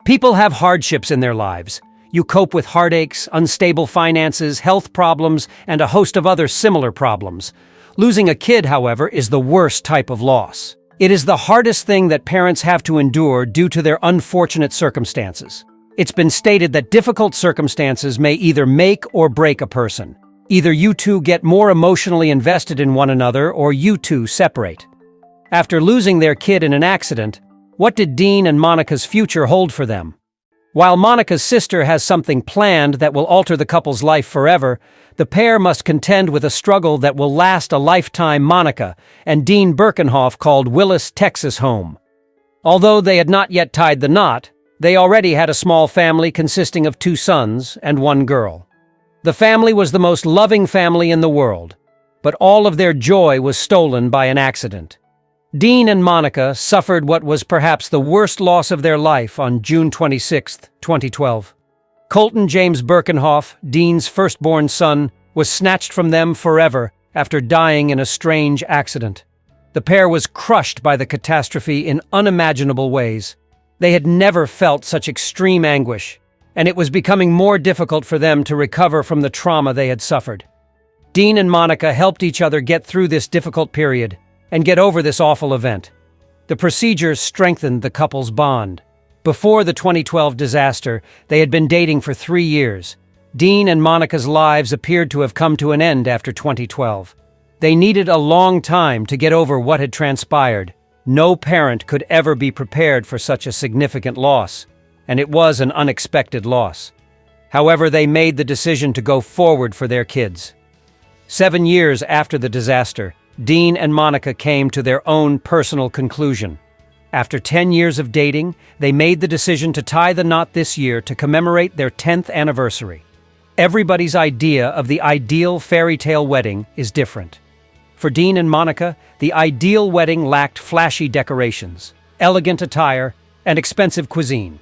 People have hardships in their lives. You cope with heartaches, unstable finances, health problems, and a host of other similar problems. Losing a kid, however, is the worst type of loss. It is the hardest thing that parents have to endure due to their unfortunate circumstances. It's been stated that difficult circumstances may either make or break a person. Either you two get more emotionally invested in one another or you two separate. After losing their kid in an accident, what did Dean and Monica's future hold for them? While Monica's sister has something planned that will alter the couple's life forever, the pair must contend with a struggle that will last a lifetime. Monica and Dean Birkenhoff called Willis, Texas home. Although they had not yet tied the knot, they already had a small family consisting of 2 sons and 1 girl. The family was the most loving family in the world, but all of their joy was stolen by an accident. Dean and Monica suffered what was perhaps the worst loss of their life on June 26, 2012. Colton James Birkenhoff, Dean's firstborn son, was snatched from them forever after dying in a strange accident. The pair was crushed by the catastrophe in unimaginable ways. They had never felt such extreme anguish, and it was becoming more difficult for them to recover from the trauma they had suffered. Dean and Monica helped each other get through this difficult period and get over this awful event. The procedures strengthened the couple's bond. Before the 2012 disaster, they had been dating for 3 years. Dean and Monica's lives appeared to have come to an end after 2012. They needed a long time to get over what had transpired. No parent could ever be prepared for such a significant loss, and it was an unexpected loss. However, they made the decision to go forward for their kids. 7 years after the disaster, Dean and Monica came to their own personal conclusion. After 10 years of dating, they made the decision to tie the knot this year to commemorate their 10th anniversary. Everybody's idea of the ideal fairy tale wedding is different. For Dean and Monica, the ideal wedding lacked flashy decorations, elegant attire, and expensive cuisine.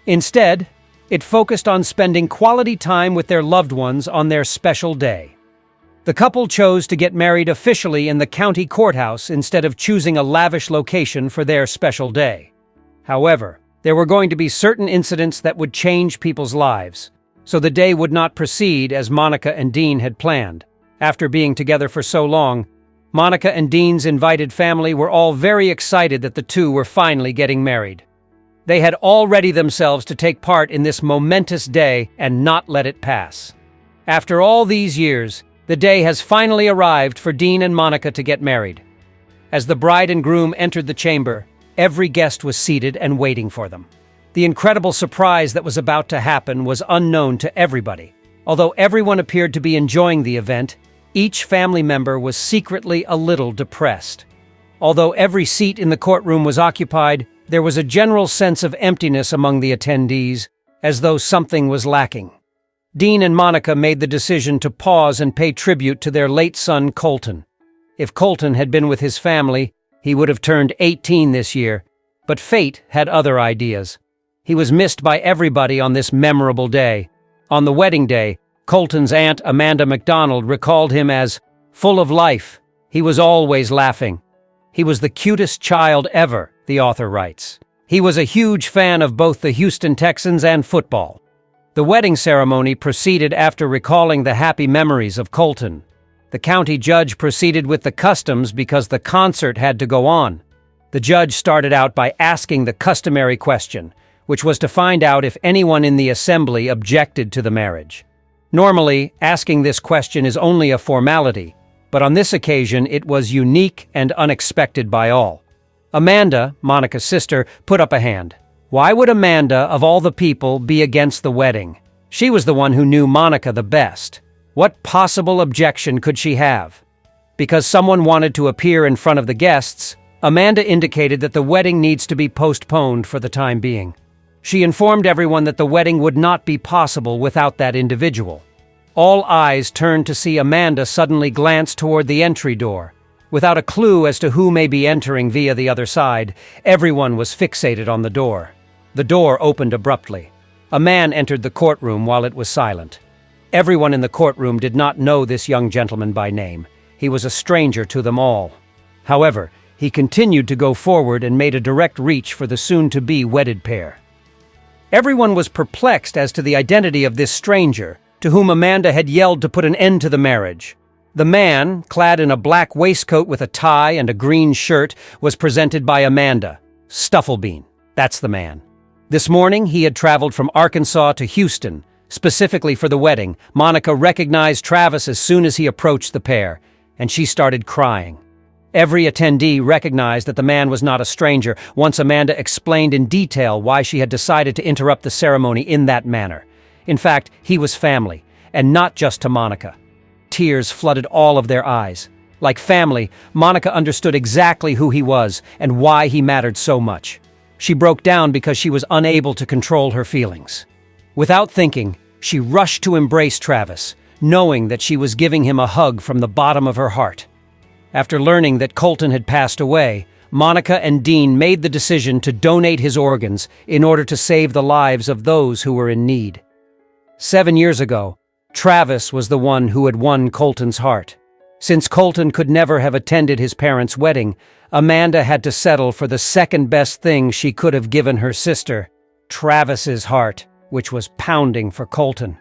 Instead, it focused on spending quality time with their loved ones on their special day. The couple chose to get married officially in the county courthouse instead of choosing a lavish location for their special day. However, there were going to be certain incidents that would change people's lives, so the day would not proceed as Monica and Dean had planned. After being together for so long, Monica and Dean's invited family were all very excited that the two were finally getting married. They had all readied themselves to take part in this momentous day and not let it pass. After all these years, the day has finally arrived for Dean and Monica to get married. As the bride and groom entered the chamber, every guest was seated and waiting for them. The incredible surprise that was about to happen was unknown to everybody. Although everyone appeared to be enjoying the event, each family member was secretly a little depressed. Although every seat in the courtroom was occupied, there was a general sense of emptiness among the attendees, as though something was lacking. Dean and Monica made the decision to pause and pay tribute to their late son, Colton. If Colton had been with his family, he would have turned 18 this year, but fate had other ideas. He was missed by everybody on this memorable day. On the wedding day, Colton's aunt, Amanda McDonald, recalled him as full of life. He was always laughing. He was the cutest child ever, the author writes. He was a huge fan of both the Houston Texans and football. The wedding ceremony proceeded after recalling the happy memories of Colton. The county judge proceeded with the customs because the concert had to go on. The judge started out by asking the customary question, which was to find out if anyone in the assembly objected to the marriage. Normally, asking this question is only a formality, but on this occasion it was unique and unexpected by all. Amanda, Monica's sister, put up a hand. Why would Amanda, of all the people, be against the wedding? She was the one who knew Monica the best. What possible objection could she have? Because someone wanted to appear in front of the guests, Amanda indicated that the wedding needs to be postponed for the time being. She informed everyone that the wedding would not be possible without that individual. All eyes turned to see Amanda suddenly glance toward the entry door. Without a clue as to who may be entering via the other side, everyone was fixated on the door. The door opened abruptly. A man entered the courtroom while it was silent. Everyone in the courtroom did not know this young gentleman by name. He was a stranger to them all. However, he continued to go forward and made a direct reach for the soon-to-be wedded pair. Everyone was perplexed as to the identity of this stranger, to whom Amanda had yelled to put an end to the marriage. The man, clad in a black waistcoat with a tie and a green shirt, was presented by Amanda. Stufflebean, that's the man. This morning, he had traveled from Arkansas to Houston, specifically for the wedding. Monica recognized Travis as soon as he approached the pair, and she started crying. Every attendee recognized that the man was not a stranger once Amanda explained in detail why she had decided to interrupt the ceremony in that manner. In fact, he was family, and not just to Monica. Tears flooded all of their eyes. Like family, Monica understood exactly who he was and why he mattered so much. She broke down because she was unable to control her feelings. Without thinking, she rushed to embrace Travis, knowing that she was giving him a hug from the bottom of her heart. After learning that Colton had passed away, Monica and Dean made the decision to donate his organs in order to save the lives of those who were in need. 7 years ago, Travis was the one who had won Colton's heart. Since Colton could never have attended his parents' wedding, Amanda had to settle for the second best thing she could have given her sister, Travis's heart, which was pounding for Colton.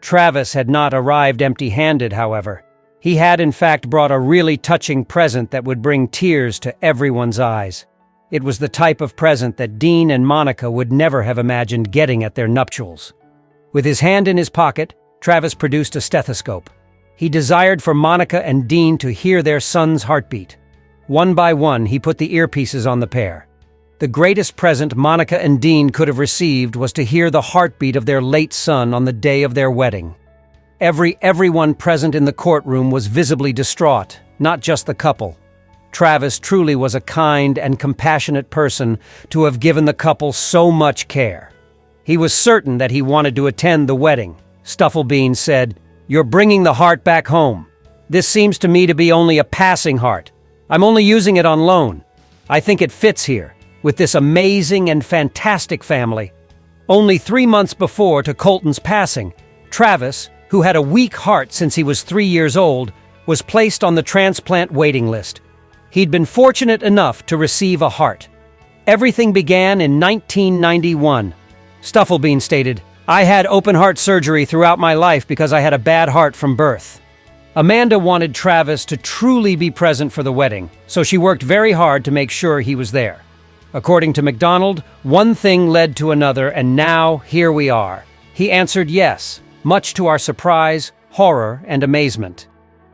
Travis had not arrived empty-handed, however. He had in fact brought a really touching present that would bring tears to everyone's eyes. It was the type of present that Dean and Monica would never have imagined getting at their nuptials. With his hand in his pocket, Travis produced a stethoscope. He desired for Monica and Dean to hear their son's heartbeat. One by one, he put the earpieces on the pair. The greatest present Monica and Dean could have received was to hear the heartbeat of their late son on the day of their wedding. Everyone present in the courtroom was visibly distraught, not just the couple. Travis truly was a kind and compassionate person to have given the couple so much care. He was certain that he wanted to attend the wedding. Stufflebean said, "You're bringing the heart back home. This seems to me to be only a passing heart. I'm only using it on loan. I think it fits here, with this amazing and fantastic family." Only 3 months before to Colton's passing, Travis, who had a weak heart since he was 3 years old, was placed on the transplant waiting list. He'd been fortunate enough to receive a heart. Everything began in 1991. Stufflebean stated, "I had open-heart surgery throughout my life because I had a bad heart from birth." Amanda wanted Travis to truly be present for the wedding, so she worked very hard to make sure he was there. According to MacDonald, one thing led to another, and now here we are. He answered yes, much to our surprise, horror, and amazement.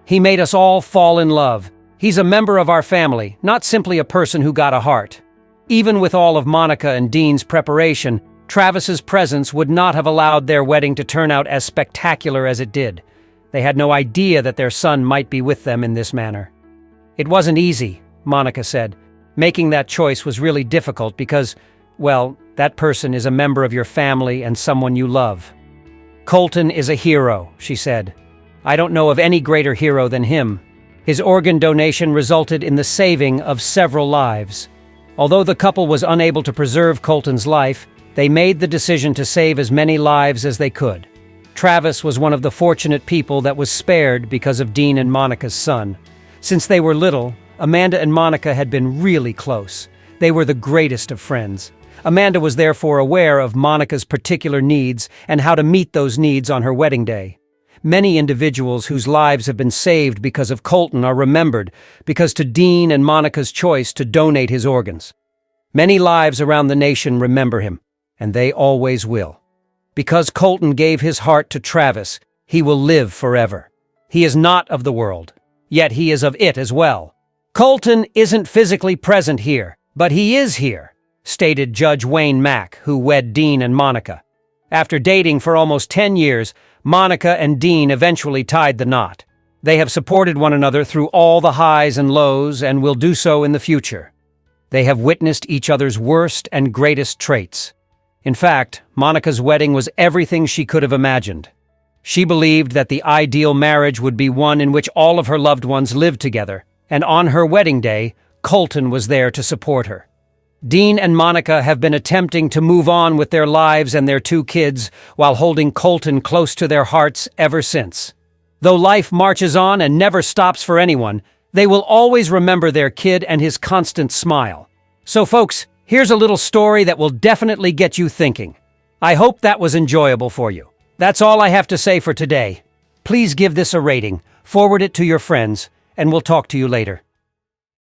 He made us all fall in love. He's a member of our family, not simply a person who got a heart. Even with all of Monica and Dean's preparation, Travis's presence would not have allowed their wedding to turn out as spectacular as it did. They had no idea that their son might be with them in this manner. "It wasn't easy," Monica said. "Making that choice was really difficult because, well, that person is a member of your family and someone you love." "Colton is a hero," she said. "I don't know of any greater hero than him. His organ donation resulted in the saving of several lives. Although the couple was unable to preserve Colton's life, they made the decision to save as many lives as they could. Travis was one of the fortunate people that was spared because of Dean and Monica's son. Since they were little, Amanda and Monica had been really close. They were the greatest of friends. Amanda was therefore aware of Monica's particular needs and how to meet those needs on her wedding day. Many individuals whose lives have been saved because of Colton are remembered because to Dean and Monica's choice to donate his organs. Many lives around the nation remember him, and they always will. Because Colton gave his heart to Travis, he will live forever. He is not of the world, yet he is of it as well. "Colton isn't physically present here, but he is here," stated Judge Wayne Mack, who wed Dean and Monica. After dating for almost 10 years, Monica and Dean eventually tied the knot. They have supported one another through all the highs and lows and will do so in the future. They have witnessed each other's worst and greatest traits. In fact, Monica's wedding was everything she could have imagined. She believed that the ideal marriage would be one in which all of her loved ones lived together, and on her wedding day, Colton was there to support her. Dean and Monica have been attempting to move on with their lives and their 2 kids while holding Colton close to their hearts ever since. Though life marches on and never stops for anyone, they will always remember their kid and his constant smile. So folks, here's a little story that will definitely get you thinking. I hope that was enjoyable for you. That's all I have to say for today. Please give this a rating, forward it to your friends, and we'll talk to you later.